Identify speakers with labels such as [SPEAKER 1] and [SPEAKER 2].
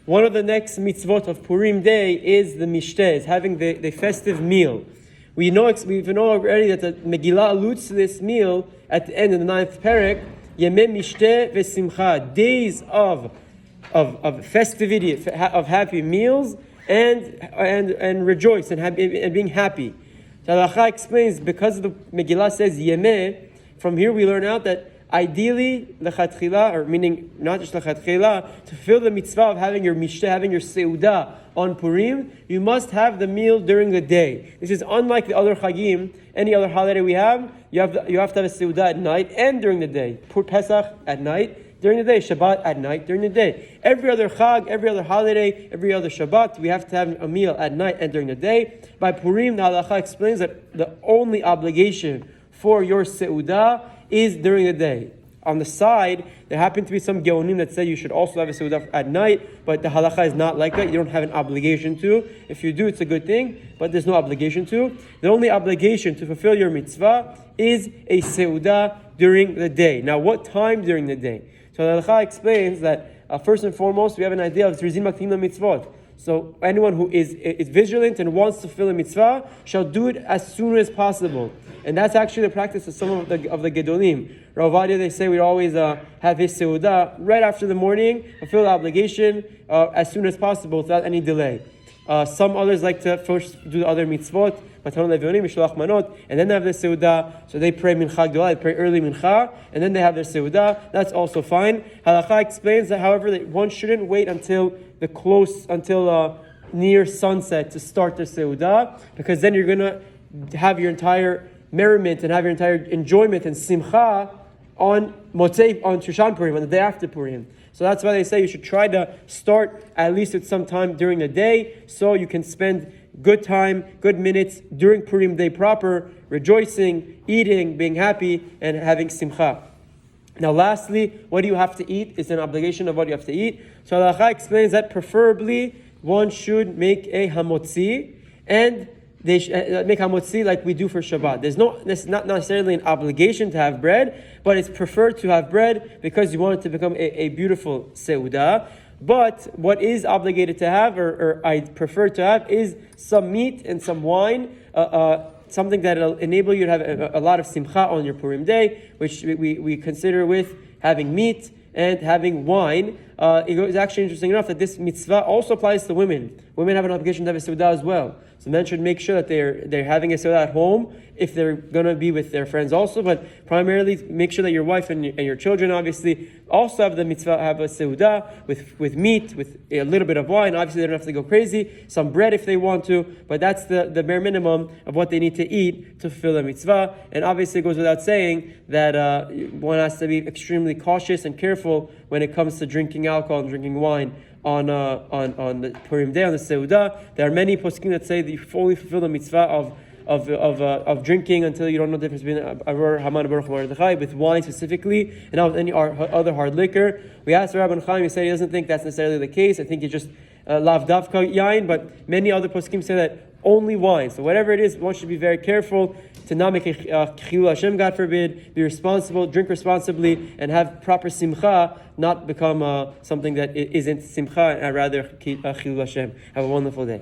[SPEAKER 1] one of the next mitzvot of Purim Day is the mishteh, is having the festive meal. We know already that the Megillah alludes to this meal at the end of the 9th perek, Yemei mishteh v'simcha, days of festivity, of happy meals, and rejoice and being happy. The Halacha explains, because the Megillah says Yemeh, from here we learn out that ideally, lechatchila, or meaning not just lechatchila, to fulfill the mitzvah of having your mishteh, having your seuda on Purim, you must have the meal during the day. This is unlike the other chagim, any other holiday we have. You have to have a seuda at night and during the day. Pesach at night, during the day. Shabbat at night, during the day. Every other chag, every other holiday, every other Shabbat, we have to have a meal at night and during the day. By Purim, the halacha explains that the only obligation for your seuda is during the day. On the side, there happen to be some geonim that say you should also have a seudah at night, but the halacha is not like that. You don't have an obligation to. If you do, it's a good thing, but there's no obligation to. The only obligation to fulfill your mitzvah is a seudah during the day. Now, what time during the day? So the halacha explains that first and foremost, we have an idea of tzrizim maktim mitzvot. So anyone who is vigilant and wants to fulfill a mitzvah shall do it as soon as possible. And that's actually the practice of some of the Gedolim. Rav Ovadia, they say we always have his seudah right after the morning, fulfill the obligation as soon as possible without any delay. Some others like to first do the other mitzvot, and then they have the seudah. So they pray mincha gdolah, they pray early mincha, and then they have their seudah. That's also fine. Halacha explains that, however, that one shouldn't wait until near sunset to start the seudah, because then you're going to have your entire merriment and have your entire enjoyment and simcha on Shushan Purim, on the day after Purim. So that's why they say you should try to start at least at some time during the day, so you can spend good time, good minutes during Purim Day proper, rejoicing, eating, being happy, and having simcha. Now lastly, what do you have to eat? It's an obligation of what you have to eat. So Halacha explains that preferably one should make a hamotzi, and they make hamotzi like we do for Shabbat. There's not necessarily an obligation to have bread, but it's preferred to have bread because you want it to become a beautiful seudah. But what is obligated to have, or I prefer to have, is some meat and some wine, something that will enable you to have a lot of simcha on your Purim day, which we consider with having meat and having wine. It's actually interesting enough that this mitzvah also applies to women. Women have an obligation to have a seudah as well. So men should make sure that they're having a seudah at home if they're going to be with their friends also, but primarily make sure that your wife and your children obviously also have the mitzvah, have a seudah with meat, with a little bit of wine. Obviously they don't have to go crazy, some bread if they want to, but that's the bare minimum of what they need to eat to fulfill the mitzvah. And obviously it goes without saying that one has to be extremely cautious and careful when it comes to drinking alcohol and drinking wine on the Purim day, on the Seudah. There are many poskim that say that you fully fulfill the mitzvah of drinking until you don't know the difference between Aror, Haman, Baruch, Mordechai, with wine specifically, and not with any other hard liquor. We asked Rabban Chaim, he said he doesn't think that's necessarily the case. I think he just lav davka yain, but many other poskim say that only wine. So whatever it is, one should be very careful to not make a chilul Hashem, God forbid, be responsible, drink responsibly, and have proper simcha, not become something that isn't simcha, and rather chilul Hashem. Have a wonderful day.